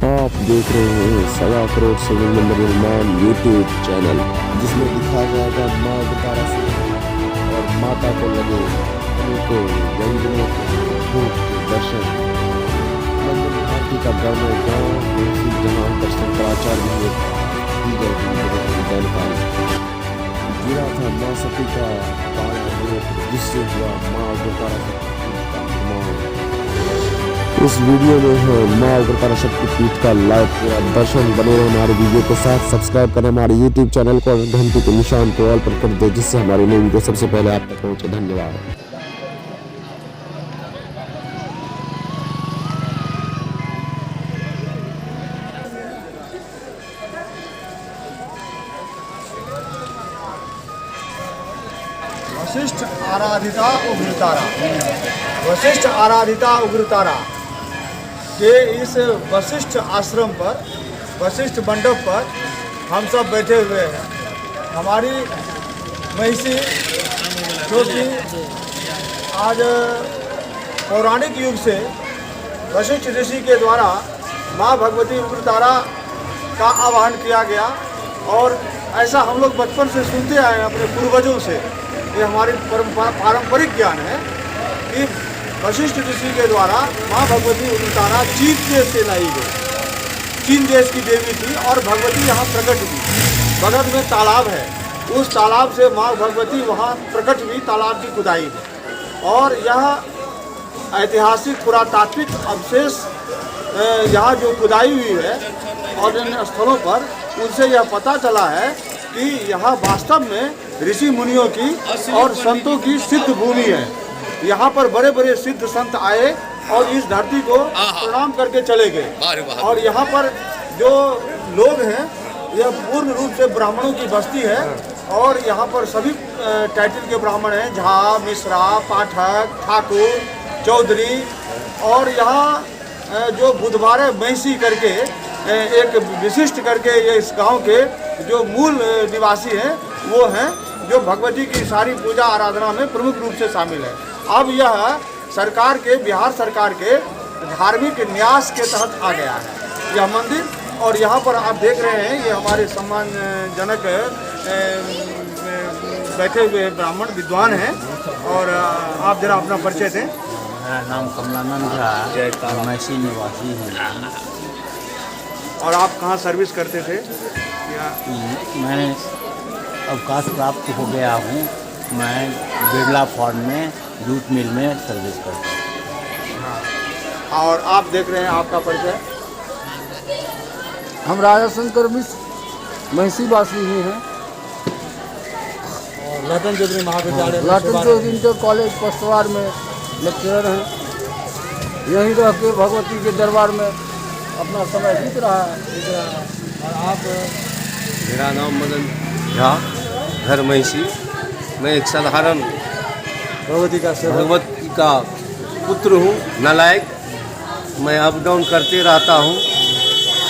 आप देख रहे हैं 1.25 करोड़ से नंबर निर्माण यूट्यूब चैनल, जिसमें दिखाया जाएगा माँ उग्रतारा से और माता को लगे अनेकों व्यंजनों के भोग के दर्शन। मंदिर भारती का ग्राम गाँव जहाँ पर शंकराचार्य ने दी गई जानकारी गिरा था माँ सती का पाला, जिससे हुआ माँ उग्रतारा शक्तिपीठ का निर्माण। इस वीडियो में है माँ उग्रतारा शक्तिपीठ का लाइव पूरा दर्शन। बने रहे हमारे वीडियो के साथ, सब्सक्राइब करें हमारे यूट्यूब चैनल को, घंटी के निशान को ऑल पर कर दे, जिससे हमारी नई वीडियो सबसे पहले आप तक पहुंचे। धन्यवाद। वशिष्ठ आराधिता उग्रतारा, वशिष्ठ आराधिता उग्रतारा के इस वशिष्ठ आश्रम पर, वशिष्ठ मंडप पर हम सब बैठे हुए हैं। हमारी महिषी, जो कि आज पौराणिक युग से वशिष्ठ ऋषि के द्वारा माँ भगवती उग्रतारा का आवाहन किया गया, और ऐसा हम लोग बचपन से सुनते आए हैं अपने पूर्वजों से। ये हमारी पारंपरिक ज्ञान है कि वशिष्ठ ऋषि के द्वारा माँ भगवती उग्रतारा चीन देश से लाई गई। चीन देश की देवी थी और भगवती यहाँ प्रकट हुई। बगल में तालाब है, उस तालाब से माँ भगवती वहाँ प्रकट हुई, तालाब की खुदाई है। और यह ऐतिहासिक पुरातात्विक अवशेष यहाँ जो खुदाई हुई है और इन स्थलों पर, उनसे यह पता चला है कि यहाँ वास्तव में ऋषि मुनियों की और संतों की सिद्ध भूमि है। यहाँ पर बड़े बड़े सिद्ध संत आए और इस धरती को प्रणाम करके चले गए। और यहाँ पर जो लोग हैं यह पूर्ण रूप से ब्राह्मणों की बस्ती है, और यहाँ पर सभी टाइटल के ब्राह्मण हैं, झा, मिश्रा, पाठक, ठाकुर, चौधरी। और यहाँ जो बुधवारे महिषी करके एक विशिष्ट करके ये इस गांव के जो मूल निवासी हैं वो हैं, जो भगवती की सारी पूजा आराधना में प्रमुख रूप से शामिल है। अब यह सरकार के, बिहार सरकार के धार्मिक न्यास के तहत आ गया है यह मंदिर। और यहाँ पर आप देख रहे हैं ये हमारे सम्मानजनक बैठे हुए ब्राह्मण विद्वान हैं। और आप जरा अपना परिचय दें। मेरा नाम कमलानंद है, महिषी निवासी हूँ। और आप कहाँ सर्विस करते थे? या मैं अवकाश प्राप्त हो गया हूँ। मैं बिरला फार्म में जूट मिल में सर्विस करता हूँ। और आप देख रहे हैं, आपका परिचय? हम राजा शंकर मिश्र महिषी वासी ही हैं। और लतन चौधरी महाविद्यालय, लतन चौधरी इंटर कॉलेज पस्तवार में लेक्चरर हैं। यहीं रह के भगवती के दरबार में अपना समय बीत रहा है। और आप? मेरा नाम मदन झा, घर महिषी। मैं एक साधारण भगवती का पुत्र हूँ, नालायक। मैं अप डाउन करते रहता हूँ।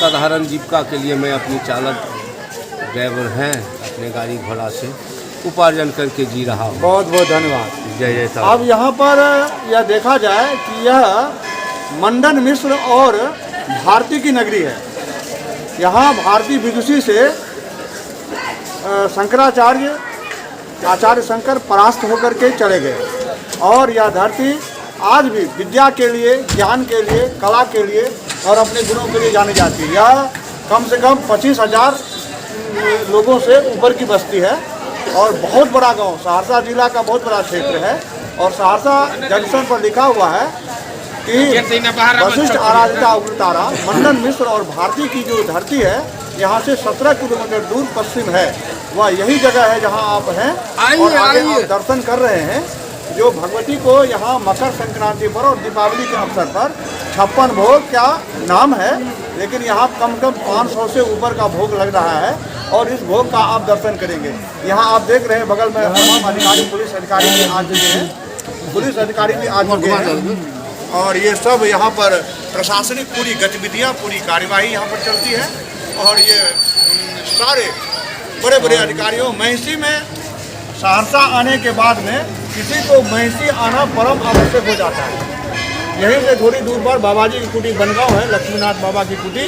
साधारण जीविका के लिए मैं अपनी चालक ड्राइवर हैं, अपने गाड़ी घोड़ा से उपार्जन करके जी रहा हूँ। बहुत बहुत धन्यवाद। जय जय साहब। अब यहाँ पर यह देखा जाए कि यह मंडन मिश्र और भारती की नगरी है। यहाँ भारती विदुषी से शंकराचार्य, आचार्य शंकर परास्त होकर के चले गए। और यह धरती आज भी विद्या के लिए, ज्ञान के लिए, कला के लिए और अपने गुणों के लिए जानी जाती है। यह कम से कम 25,000 लोगों से ऊपर की बस्ती है और बहुत बड़ा गांव, सहरसा जिला का बहुत बड़ा क्षेत्र है। और सहरसा जंक्शन पर लिखा हुआ है कि वशिष्ठ आराधिता उग्रतारा, मंडन मिश्र और भारती की जो धरती है यहाँ से 17 किलोमीटर दूर पश्चिम है। वह यही जगह है जहाँ आप हैं और आगे आप दर्शन कर रहे हैं। जो भगवती को यहाँ मकर संक्रांति पर और दीपावली के अवसर पर 56 भोग क्या नाम है, लेकिन यहाँ कम से कम 500 से ऊपर का भोग लग रहा है। और इस भोग का आप दर्शन करेंगे। यहाँ आप देख रहे हैं बगल में तमाम अधिकारी, पुलिस अधिकारी भी आ चुके हैं, पुलिस अधिकारी भी आ चुके हैं। और ये सब यहाँ पर प्रशासनिक पूरी गतिविधियाँ, पूरी कार्यवाही यहाँ पर चलती है। और ये सारे बड़े बड़े अधिकारियों, महिषी में सहरसा आने के बाद में किसी को महिषी आना परम आवश्यक हो जाता है। यहीं से थोड़ी दूर पर बाबा जी की कुटी बनगांव है, लक्ष्मीनाथ बाबा की कुटी,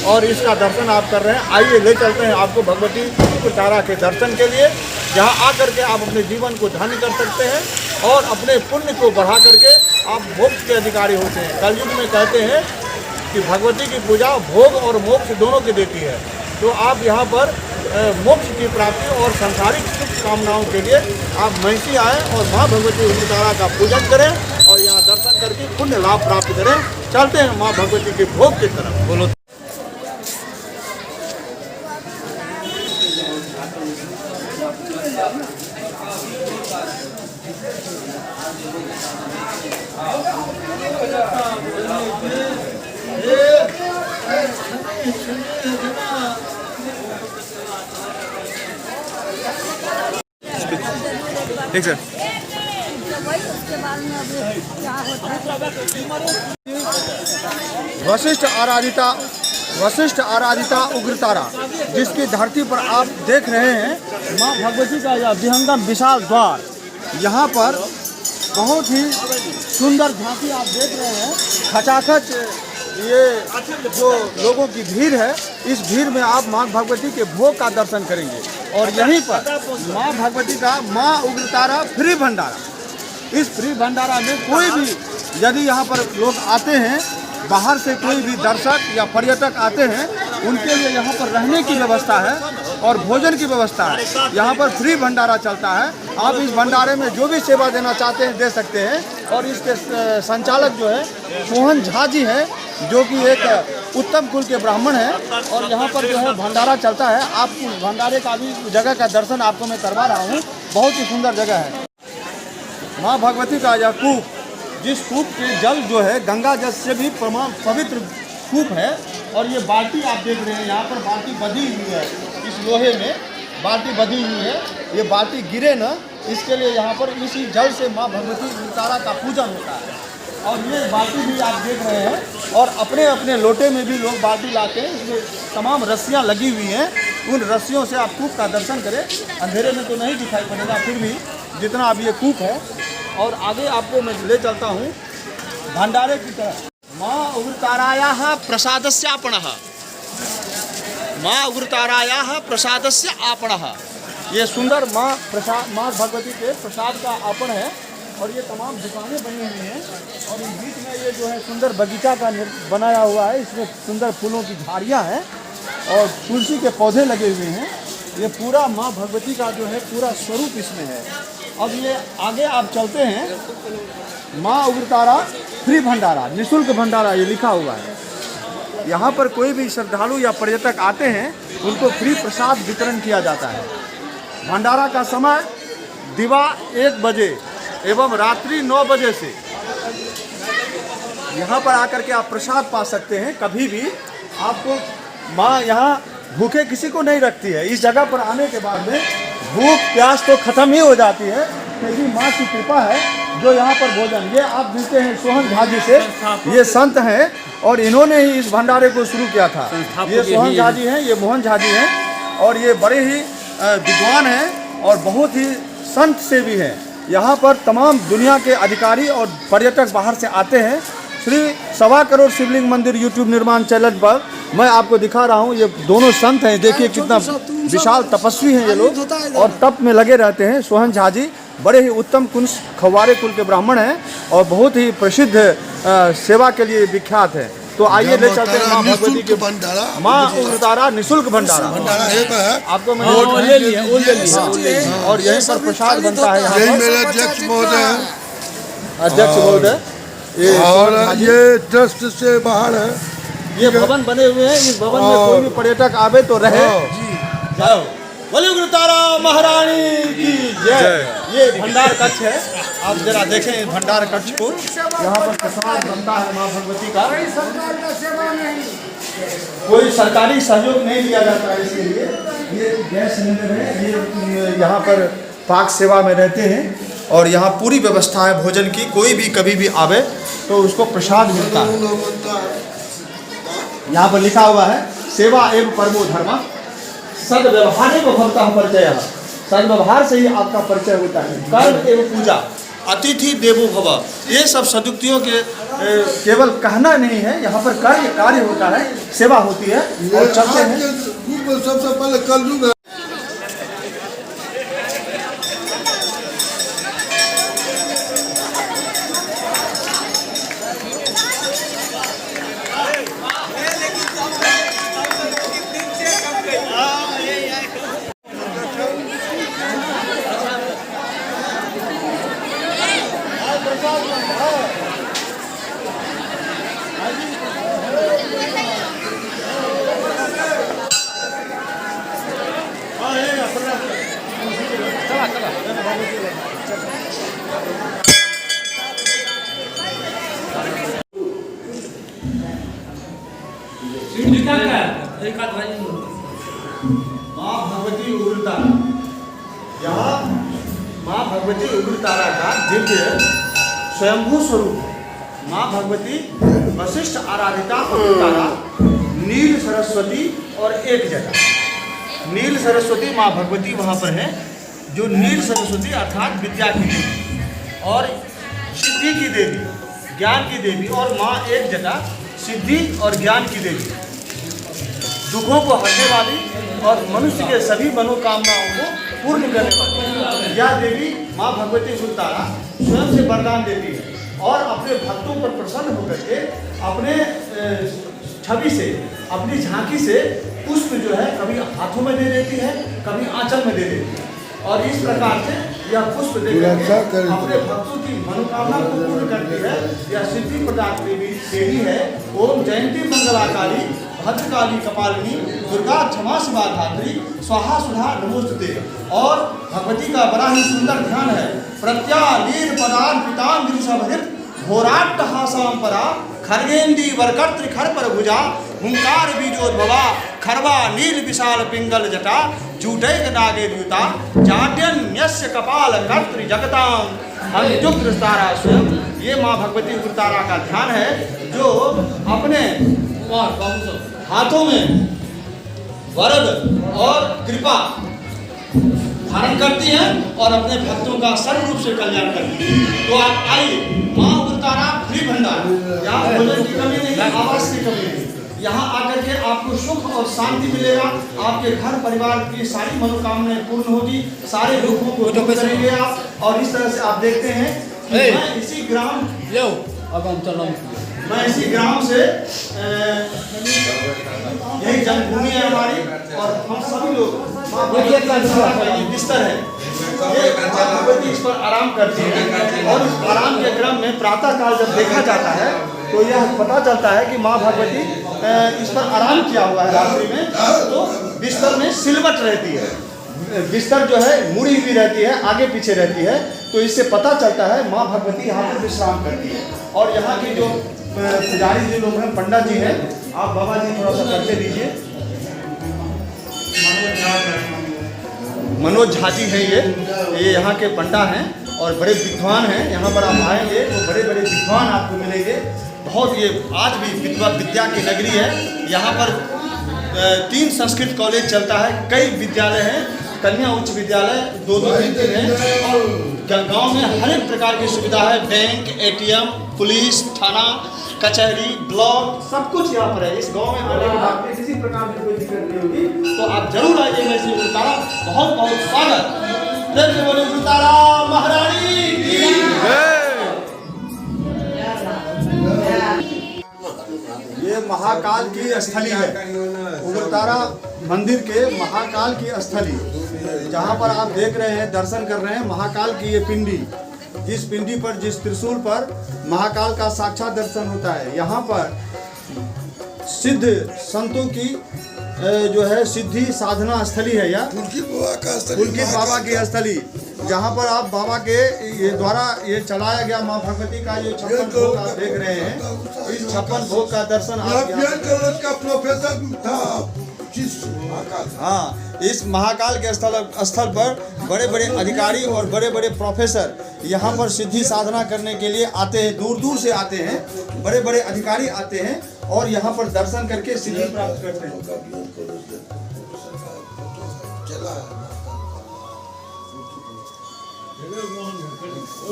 और इसका दर्शन आप कर रहे हैं। आइए ले चलते हैं आपको भगवती उग्रतारा के दर्शन के लिए, जहाँ आकर के आप अपने जीवन को धन्य कर सकते हैं और अपने पुण्य को बढ़ा करके आप मोक्ष के अधिकारी होते हैं। कलयुग में कहते हैं कि भगवती की पूजा भोग और मोक्ष दोनों की देती है। तो आप यहाँ पर मोक्ष की प्राप्ति और सांसारिक सुख कामनाओं के लिए आप महिषी आएँ और माँ भगवती उग्रतारा का पूजन करें और यहाँ दर्शन करके पुण्य लाभ प्राप्त करें। चलते हैं माँ भगवती के भोग की तरफ। बोलो। ठीक सर। वशिष्ठ आराधिता उग्रतारा, जिसकी धरती पर आप देख रहे हैं माँ भगवती का यह विहंगम विशाल द्वार। यहाँ पर बहुत ही सुंदर झांकी आप देख रहे हैं। खचाखच ये जो लोगों की भीड़ है, इस भीड़ में आप माँ भगवती के भोग का दर्शन करेंगे। और यहीं पर माँ भगवती का माँ उग्रतारा फ्री भंडारा, इस फ्री भंडारा में कोई भी यदि यहाँ पर लोग आते हैं, बाहर से कोई भी दर्शक या पर्यटक आते हैं, उनके लिए यहाँ पर रहने की व्यवस्था है और भोजन की व्यवस्था है। यहाँ पर फ्री भंडारा चलता है। आप इस भंडारे में जो भी सेवा देना चाहते हैं दे सकते हैं। और इसके संचालक जो है मोहन झा जी हैं, जो कि एक उत्तम कुल के ब्राह्मण हैं। और यहाँ पर जो है भंडारा चलता है। आप उस भंडारे का भी जगह का दर्शन आपको मैं करवा रहा हूँ। बहुत ही सुंदर जगह है। माँ भगवती का यह कूप, जिस कूप के जल जो है गंगा जल से भी पवित्र कूप है। और ये बाल्टी आप देख रहे हैं, यहाँ पर बाल्टी बंधी हुई है, इस लोहे में बाल्टी बंधी हुई है। ये बाल्टी गिरे ना, इसके लिए यहाँ पर इसी जल से माँ भगवती उग्रतारा का पूजन होता है। और ये बाल्टी भी आप देख रहे हैं। और अपने अपने लोटे में भी लोग बाल्टी लाते हैं। इसमें तमाम रस्सियाँ लगी हुई हैं। उन रस्सियों से आप कूप का दर्शन करें। अंधेरे में तो नहीं दिखाई पड़ेगा, फिर भी जितना अब ये कूप है। और आगे आपको मैं ले चलता हूँ भंडारे की तरफ। माँ उग्रतारायाः प्रसादस्य आपणः, माँ उग्रतारायाः प्रसादस्य आपणः। ये सुंदर माँ भगवती के प्रसाद का आपण है। और ये तमाम दुकानें बनी हुई हैं। और इस बीच में ये जो है सुंदर बगीचा का बनाया हुआ है। इसमें सुंदर फूलों की झाड़ियाँ हैं और तुलसी के पौधे लगे हुए हैं। ये पूरा माँ भगवती का जो है पूरा स्वरूप इसमें है। अब ये आगे आप चलते हैं, माँ उग्रतारा फ्री भंडारा, निःशुल्क भंडारा ये लिखा हुआ है। यहाँ पर कोई भी श्रद्धालु या पर्यटक आते हैं, उनको फ्री प्रसाद वितरण किया जाता है। भंडारा का समय दिवा 1 बजे एवं रात्रि 9 बजे से यहाँ पर आकर के आप प्रसाद पा सकते हैं। कभी भी आपको माँ यहाँ भूखे किसी को नहीं रखती है। इस जगह पर आने के बाद में भूख प्यास तो खत्म ही हो जाती है, क्योंकि माँ की कृपा है जो यहाँ पर भोजन। ये आप मिलते हैं सोहन झा जी से, ये संत हैं और इन्होंने ही इस भंडारे को शुरू किया था। ये सोहन झा जी हैं, ये मोहन झा जी हैं और ये बड़े ही विद्वान हैं और बहुत ही संत से भी हैं। यहाँ पर तमाम दुनिया के अधिकारी और पर्यटक बाहर से आते हैं। श्री 1.25 करोड़ शिवलिंग मंदिर यूट्यूब निर्माण चैनल पर मैं आपको दिखा रहा हूँ। ये दोनों संत हैं, देखिए कितना विशाल तपस्वी हैं ये लोग और तप में लगे रहते हैं। सोहन झा जी बड़े ही उत्तम कुंज खवारे कुल के ब्राह्मण हैं और बहुत ही प्रसिद्ध सेवा के लिए विख्यात है। तो आइए ले चलते हैं माँ भगवती के भंडारा, माँ उग्रतारा निःशुल्क भंडारा। आपको मैंने ले लिया और यहीं पर प्रसाद बनता है। यहाँ पर मेरे अध्यक्ष महोदय हैं, अध्यक्ष महोदय और ये ट्रस्ट से बाहर है। ये भवन बने हुए हैं। इस भवन में कोई भी पर्यटक आवे तो रहे। जाओ, बोले उग्रतारा महारानी की जय। ये भंडार कक्ष है, आप जरा देखें इस भंडार कक्ष को। यहाँ पर प्रसाद बनता है माँ भगवती का। कोई सरकारी सहयोग नहीं लिया जाता है इसके लिए। ये गैस सिलेंडर है, ये यहाँ पर पाक सेवा में रहते हैं और यहाँ पूरी व्यवस्था है भोजन की। कोई भी कभी भी आवे तो उसको प्रसाद मिलता है। यहाँ पर लिखा हुआ है सेवा एवं परमो धर्म, सद्व्यवहार एवं भक्तः परिचय। सद्व्यवहार से ही आपका परिचय होता है। कर्म एवं पूजा, अतिथि देवो भव, ये सब सदुक्तियों के केवल कहना नहीं है, यहाँ पर कार्य होता है, सेवा होती है और चलते हैं। रूप में सबसे पहले कलयुग है। माँ भगवती उग्रतारा, यहाँ माँ भगवती उग्रतारा का दिव्य स्वयंभू स्वरूप है। माँ भगवती वशिष्ठ आराधिता उग्रतारा, नील सरस्वती और एक जटा। नील सरस्वती माँ भगवती वहाँ पर है, जो नील सरस्वती अर्थात विद्या की देवी और सिद्धि की देवी, ज्ञान की देवी, और माँ एक जटा सिद्धि और ज्ञान की देवी, दुखों को हरने वाली और मनुष्य के सभी मनोकामनाओं को पूर्ण करने वाली यह देवी माँ भगवती उग्रतारा स्वयं से वरदान देती है और अपने भक्तों पर प्रसन्न होकर के अपने छवि से, अपनी झांकी से पुष्प जो है कभी हाथों में दे देती है, कभी आंचल में दे देती है, और इस प्रकार से यह पुष्प देकर अपने भक्तों की मनोकामना को पूर्ण करती है। यह सिद्धि प्रदान देवी है। ओम जयंती मंगलाकारी भद्रकाली कपालिनी दुर्गा क्षमा शिवा धात्री स्वाहा सुधा नमोस्तुते। और भगवती का बड़ा ही सुंदर ध्यान है। प्रत्यालीर पदान पिताम गिरिशभरित घोराट्टहासाम परा खर्गेंदी वरकर्त्र खर पर भुजा हुंकार बीजोद्भवा खरवा नील विशाल पिंगल जटा जूटैक नागे द्युता जाड्यन्यस्य कपाल कर्तृ जगताम अंजुग्रतारा स्वयं। ये माँ भगवती उग्रतारा का ध्यान है, जो अपने हाथों में वरद और कृपा धारण करती है और अपने भक्तों का सर्व रूप से कल्याण करती है। तो आप आइए, माँ उग्रतारा फ्री भंडार, यहाँ भोजन की कमी नहीं, आवास की कमी नहीं। यहाँ आकर के आपको सुख और शांति मिलेगा, आपके घर परिवार की सारी मनोकामनाएं पूर्ण होगी, सारे दुखों को दूर करेंगे आप। और इस तरह से आप देखते हैं कि मैं इसी ग्राम से यही जन्मभूमि है हमारी, और हम सभी लोग बिस्तर है, ये भगवती इस पर आराम करती है। और इस आराम के क्रम में प्रातः काल जब देखा जाता है तो यह पता चलता है कि माँ भगवती इस पर आराम किया हुआ है रात्रि में। तो बिस्तर में सिलवट रहती है, बिस्तर जो है मुड़ी हुई रहती है, आगे पीछे रहती है, तो इससे पता चलता है माँ भगवती यहाँ पर विश्राम करती है। और यहाँ के जो पुजारी जी लोग हैं, पंडा जी हैं, आप बाबा जी थोड़ा सा करके दीजिए। मनोज झा जी हैं, ये यहाँ के पंडा हैं और बड़े विद्वान हैं। यहाँ पर आप आएंगे तो बड़े बड़े विद्वान आपको मिलेंगे। बहुत ये आज भी विद्या की नगरी है। यहाँ पर 3 संस्कृत कॉलेज चलता है, कई विद्यालय हैं, कन्या उच्च विद्यालय 2-3 हैं, और गांव में हर एक प्रकार की सुविधा है। बैंक, ATM, पुलिस, थाना, कचहरी, ब्लॉक, सब कुछ यहाँ पर है। इस गांव में आने के बाद में किसी प्रकार की कोई दिक्कत नहीं होगी, तो आप जरूर आइए। मैं श्री उग्रतारा बहुत बहुत स्वागत। जय बोले उग्रतारा महारानी की जय। ये महाकाल की स्थली है, उग्रतारा मंदिर के महाकाल की स्थली, जहाँ पर आप देख रहे हैं, दर्शन कर रहे हैं महाकाल की ये पिंडी। जिस पिंडी पर, जिस त्रिशूल पर महाकाल का साक्षात दर्शन होता है। यहाँ पर सिद्ध संतों की जो है सिद्धि साधना स्थली है, या पुलकित बाबा की स्थली, जहाँ पर आप बाबा के ये द्वारा ये चलाया गया माँ भगवती का जो 56 भोग आप देख रहे हैं, इस 56 भोग का दर्शन आप का प्रोफेसर था। हाँ, इस महाकाल के स्थल पर बड़े बड़े अधिकारी और बड़े बड़े प्रोफेसर यहाँ पर सिद्धि साधना करने के लिए आते हैं, दूर दूर से आते हैं, बड़े बड़े अधिकारी आते हैं और यहाँ पर दर्शन करके सिद्धि प्राप्त करते हैं।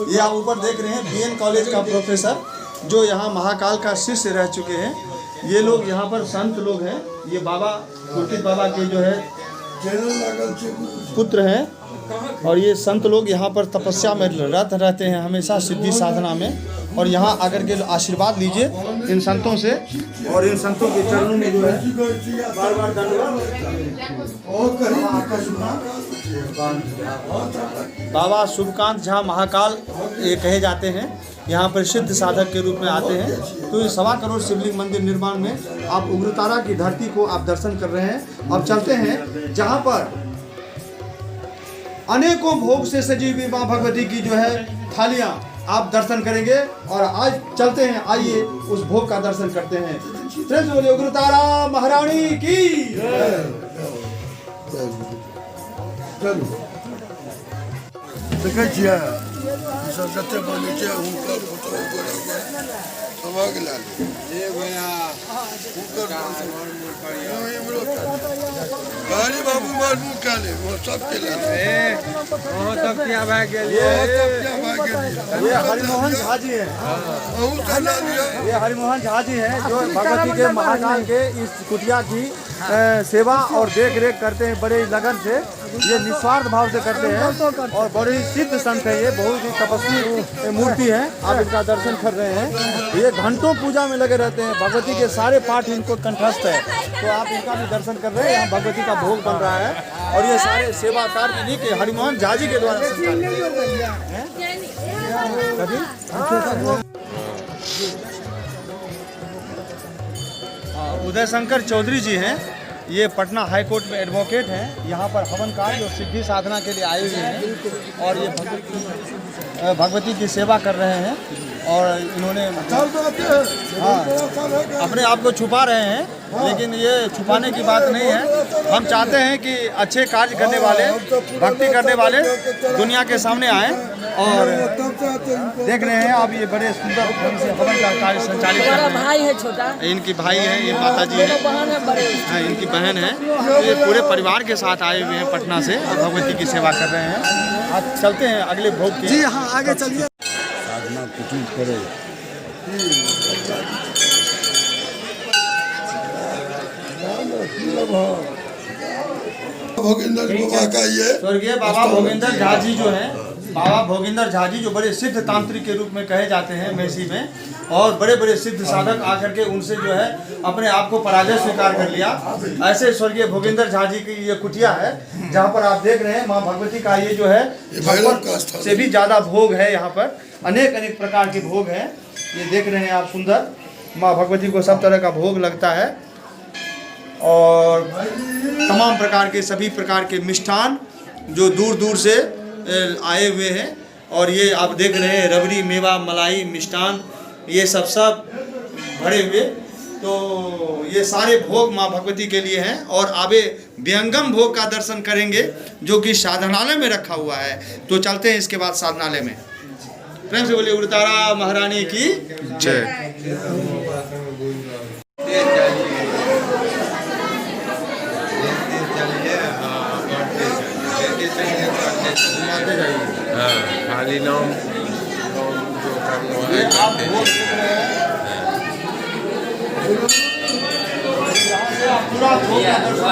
ये आप ऊपर देख रहे हैं BN कॉलेज का प्रोफेसर, जो यहाँ महाकाल का शिष्य रह चुके हैं। ये लोग यहाँ पर संत लोग हैं। ये बाबा पुलकित बाबा के जो है पुत्र हैं और ये संत लोग यहाँ पर तपस्या में रत रहते हैं हमेशा, सिद्धि साधना में। और यहाँ आकर के आशीर्वाद लीजिए इन संतों से और इन संतों के चरणों में जो है बार बार बाबा शुभकांत झा महाकाल ये कहे जाते हैं। यहाँ पर सिद्ध साधक के रूप में आते हैं। तो ये 1.25 करोड़ शिवलिंग मंदिर निर्माण में आप उग्रतारा की धरती को आप दर्शन कर रहे हैं। अब चलते हैं जहाँ पर अनेकों भोग से सजी हुई माँ भगवती की जो है थालियाँ आप दर्शन करेंगे। और आज चलते हैं, आइए उस भोग का दर्शन करते हैं। फ्रेंड्स बोलिए उग्रतारा महारानी की। देखै छियै सब जते बनै छै हुनकर फोटो सभक लए ले भैया हुनकर गाड़ी बाबू मारू कए ले वो सब के ले बहुत तब क्या भाग गए ये हरिमोहन झा जी हैं। ये हरिमोहन झा जी हैं जो भगवती के महाकाल के इस कुटिया की सेवा और देख रेख करते हैं बड़े लगन से। ये निस्वार्थ भाव से करते हैं और बड़ी सिद्ध संत है। ये बहुत ही तपस्वी मूर्ति है। आप इनका दर्शन कर रहे हैं। ये घंटों पूजा में लगे रहते हैं। भगवती के सारे पाठ इनको कंठस्थ है। तो आप इनका भी दर्शन कर रहे हैं। यहाँ भगवती का भोग बन रहा है और ये सारे सेवा कार्य इन्हीं के हरिमोहन झा जी के द्वारा उदय शंकर चौधरी जी हैं। ये पटना हाई कोर्ट में एडवोकेट हैं। यहाँ पर हवन कार्य और सिद्धि साधना के लिए आए हुए हैं और ये भगवती की सेवा कर रहे हैं। और इन्होंने अपने आप को छुपा रहे हैं, लेकिन ये छुपाने की बात नहीं है। हम चाहते हैं कि अच्छे कार्य करने वाले, भक्ति करने वाले दुनिया के सामने आए। और देख रहे हैं आप ये बड़े सुंदर ढंग से हवन का कार्य संचालित कर रहे हैं। भाई है छोटा, इनकी भाई है, ये माता जी है, इनकी बहन है। ये पूरे परिवार के साथ आए हुए हैं पटना से और भगवती की सेवा कर रहे हैं। आज चलते हैं अगले भोग की। जी हाँ, आगे चलिए। साधना कुछ करे भोगिंदर बाबा का ये स्वर्गीय बाबा भोगिंदर झा जी जो हैं, बाबा भोगिंदर झा जी जो बड़े सिद्ध तांत्रिक के रूप में कहे जाते हैं मेसी में, और बड़े बड़े सिद्ध साधक आकर के उनसे जो है अपने आप को पराजय स्वीकार कर लिया। ऐसे स्वर्गीय भोगिंदर झा जी की ये कुटिया है जहाँ पर आप देख रहे हैं माँ भगवती का ये जो है से भी ज़्यादा भोग है। यहाँ पर अनेक अनेक प्रकार के भोग हैं। ये देख रहे हैं आप सुंदर, माँ भगवती को सब तरह का भोग लगता है और तमाम प्रकार के सभी प्रकार के मिष्ठान जो दूर दूर से आए हुए हैं। और ये आप देख रहे हैं रबड़ी, मेवा, मलाई, मिष्ठान, ये सब भरे हुए। तो ये सारे भोग माँ भगवती के लिए हैं। और आगे व्यंगम भोग का दर्शन करेंगे जो कि साधनालय में रखा हुआ है। तो चलते हैं इसके बाद साधनालय में। प्रेम से बोलिए उग्रतारा महारानी की जय। खाली नाम ये आप भोग देख रहे हैं, यहाँ से आप पूरा भोग का दर्शन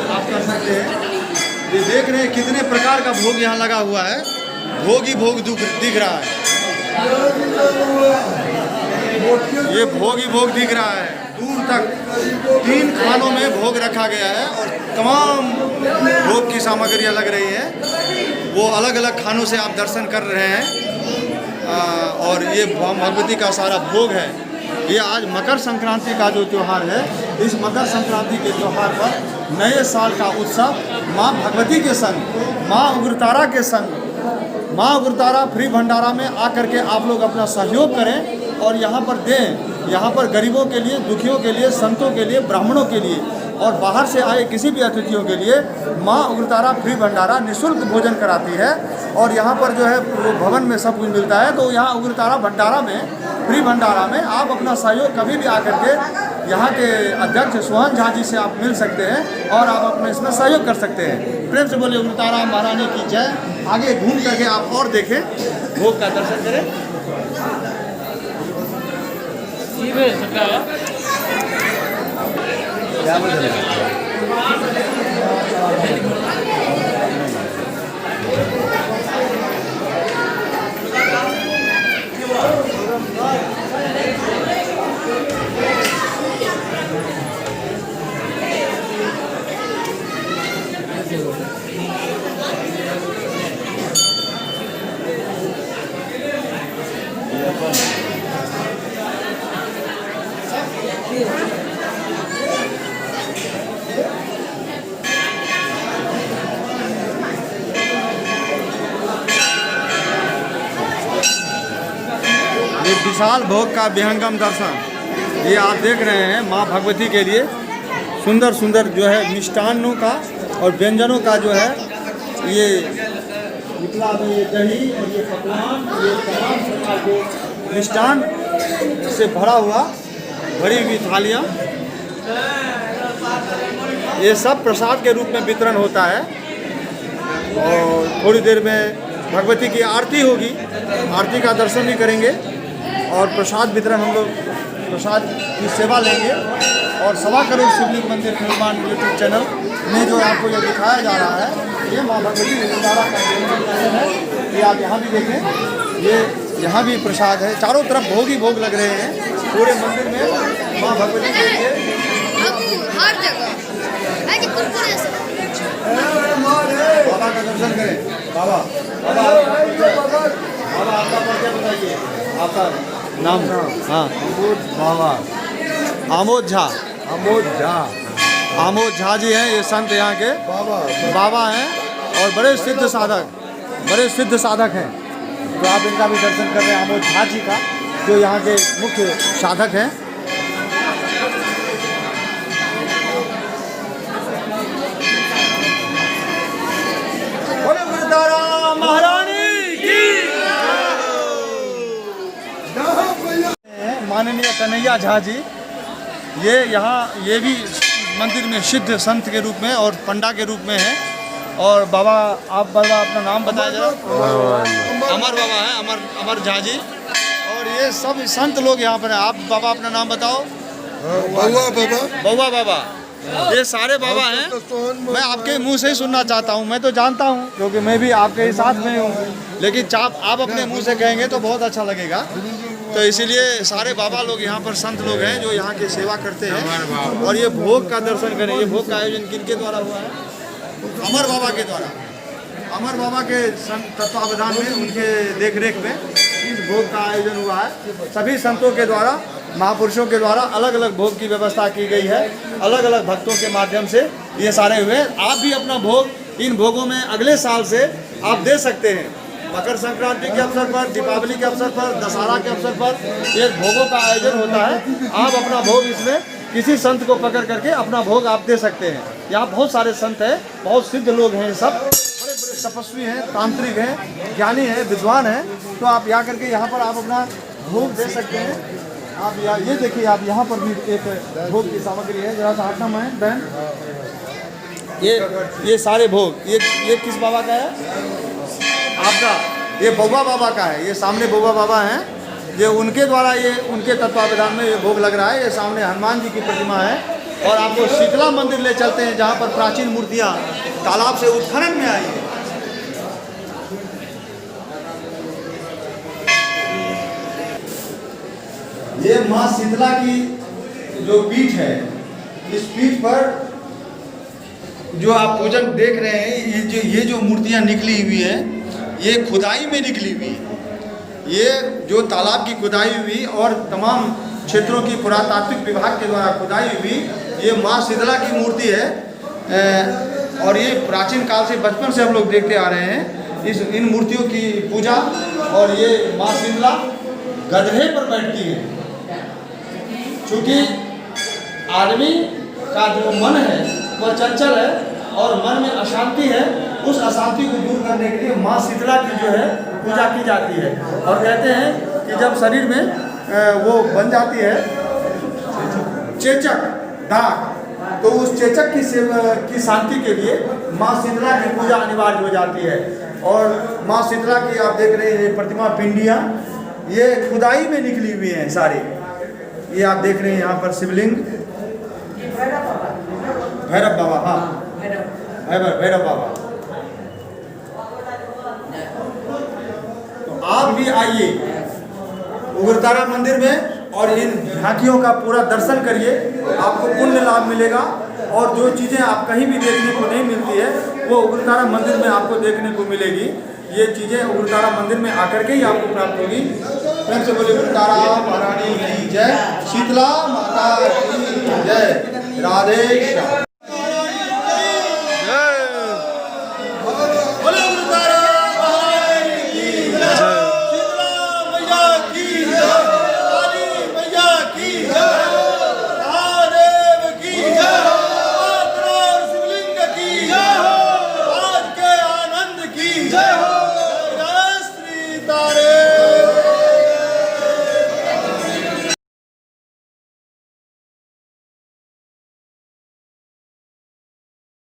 आप कर सकते हैं। ये देख रहे हैं कितने प्रकार का भोग यहाँ लगा हुआ है। भोग ही भोग दिख रहा है। ये भोग ही भोग दिख रहा है। दूर तक 3 खानों में भोग रखा गया है और तमाम भोग की सामग्रियाँ लग रही हैं। वो अलग अलग खानों से आप दर्शन कर रहे हैं। और ये भगवती का सारा भोग है। ये आज मकर संक्रांति का जो त्यौहार है, इस मकर संक्रांति के त्यौहार पर नए साल का उत्सव माँ भगवती के संग, माँ उग्रतारा के संग, माँ उग्रतारा फ्री भंडारा में आकर के आप लोग अपना सहयोग करें और यहाँ पर दें। यहाँ पर गरीबों के लिए, दुखियों के लिए, संतों के लिए, ब्राह्मणों के लिए और बाहर से आए किसी भी अतिथियों के लिए माँ उग्रतारा फ्री भंडारा निःशुल्क भोजन कराती है। और यहाँ पर जो है वो भवन में सब कुछ मिलता है। तो यहाँ उग्रतारा भंडारा में, फ्री भंडारा में आप अपना सहयोग कभी भी आकर के यहाँ के अध्यक्ष सोहन झा जी से आप मिल सकते हैं और आप अपने इसमें सहयोग कर सकते हैं। प्रेम से बोलिए उग्रतारा महारानी की जय। आगे घूम करके आप और देखें, भोग का दर्शन करें। क्या बदलेगा? ये विशाल भोग का विहंगम दर्शन, ये आप देख रहे हैं माँ भगवती के लिए सुंदर सुंदर जो है मिष्टान्नों का और व्यंजनों का जो है ये निकला में ये दही और ये पकवान, ये तमाम प्रकार के मिष्टान से भरा हुआ भरी हुई थालियाँ, ये सब प्रसाद के रूप में वितरण होता है। और थोड़ी देर में भगवती की आरती होगी, आरती का दर्शन भी करेंगे और प्रसाद वितरण हम लोग प्रसाद की सेवा लेंगे। और 1.25 करोड़ शिवलिंग मंदिर निर्माण यूट्यूब चैनल में जो आपको ये दिखाया जा रहा है, ये माँ भगवती भंडारा का चैनल है। ये आप यहाँ भी देखें, ये यहाँ भी प्रसाद है, चारों तरफ भोग ही भोग लग रहे हैं पूरे मंदिर में माँ भगवती के लिए। हर जगह बाबा का दर्शन करें। बाबा बाबा बाबा आपका परिचय बताइए, आपका नाम? हाँ, आमोद झा। आमोद झा जी हैं, ये संत यहाँ के बाबा हैं और बड़े सिद्ध साधक हैं। तो आप इनका भी दर्शन कर रहे हैं, आमोद झा जी का, जो यहाँ के मुख्य साधक हैं। महारानी की माननीय कन्हैया झा जी, ये यहाँ ये भी मंदिर में सिद्ध संत के रूप में और पंडा के रूप में है। और बाबा, आप बाबा अपना नाम बताया जरा। अमर बाबा हैं, अमर झा जी। और ये सब संत लोग यहाँ पर हैं। आप बाबा अपना नाम बताओ। बउआ बाबा, ये सारे बाबा हैं। मैं आपके मुंह से ही सुनना चाहता हूँ, मैं तो जानता हूँ क्योंकि मैं भी आपके ही साथ में हूँ, लेकिन आप अपने मुंह से कहेंगे तो बहुत अच्छा लगेगा। तो इसीलिए सारे बाबा लोग यहाँ पर संत लोग हैं जो यहाँ की सेवा करते हैं। और ये भोग का दर्शन करें। ये भोग का आयोजन किनके द्वारा हुआ है? अमर बाबा के द्वारा, अमर बाबा के तत्वावधान में, उनके देख रेख में इस भोग का आयोजन हुआ है। सभी संतों के द्वारा, महापुरुषों के द्वारा अलग अलग भोग की व्यवस्था की गई है, अलग अलग भक्तों के माध्यम से ये सारे हुए। आप भी अपना भोग इन भोगों में अगले साल से आप दे सकते हैं। मकर संक्रांति के अवसर पर, दीपावली के अवसर पर, दशहरा के अवसर पर एक भोगों का आयोजन होता है। आप अपना भोग इसमें किसी संत को पकड़ करके अपना भोग आप दे सकते हैं। यहाँ बहुत सारे संत हैं, बहुत सिद्ध लोग हैं, सब बड़े बड़े तपस्वी हैं, तांत्रिक हैं, ज्ञानी हैं, विद्वान हैं। तो आप यहाँ करके यहाँ पर आप अपना भोग दे सकते हैं। आप ये देखिए, आप यहाँ पर भी एक भोग की सामग्री है, जरा सा हटना मैं बहन। ये सारे भोग, ये किस बाबा का है? आपका? ये बउआ बाबा का है। ये सामने बउआ बाबा हैं, ये उनके द्वारा, ये उनके तत्वावधान में ये भोग लग रहा है। ये सामने हनुमान जी की प्रतिमा है। और आपको शीतला मंदिर ले चलते हैं, जहाँ पर प्राचीन मूर्तियाँ तालाब से उत्खनन में आई हैं। ये माँ शीतला की जो पीठ है, इस पीठ पर जो आप पूजन देख रहे हैं, ये जो मूर्तियाँ निकली हुई हैं, ये खुदाई में निकली हुई है। ये जो तालाब की खुदाई हुई और तमाम क्षेत्रों की पुरातात्विक विभाग के द्वारा खुदाई हुई, ये माँ शीतला की मूर्ति है। और ये प्राचीन काल से, बचपन से हम लोग देखते आ रहे हैं इन मूर्तियों की पूजा। और ये माँ शीतला गधे पर बैठती है, क्योंकि आदमी का जो मन है वह चंचल है और मन में अशांति है। उस अशांति को दूर करने के लिए माँ शीतला की जो है पूजा की जाती है। और कहते हैं कि जब शरीर में वो बन जाती है चेचक दाग, तो उस चेचक की शांति के लिए माँ शीतला की पूजा अनिवार्य हो जाती है। और माँ शीतला की आप देख रहे हैं प्रतिमा, पिंडियाँ, ये खुदाई में निकली हुई हैं सारी। ये आप देख रहे हैं यहाँ पर शिवलिंग भैरव बाबा, हाँ भैरव बाबा। तो आप भी आइए उग्रतारा मंदिर में और इन झांकियों का पूरा दर्शन करिए, आपको पुण्य लाभ मिलेगा। और जो चीज़ें आप कहीं भी देखने को नहीं मिलती है वो उग्रतारा मंदिर में आपको देखने को मिलेगी। ये चीज़ें उग्रतारा मंदिर में आकर के ही आपको प्राप्त होगी। प्रेम से बोले उग्रतारा महारानी की जय, शीतला माता की जय, राधे श्याम।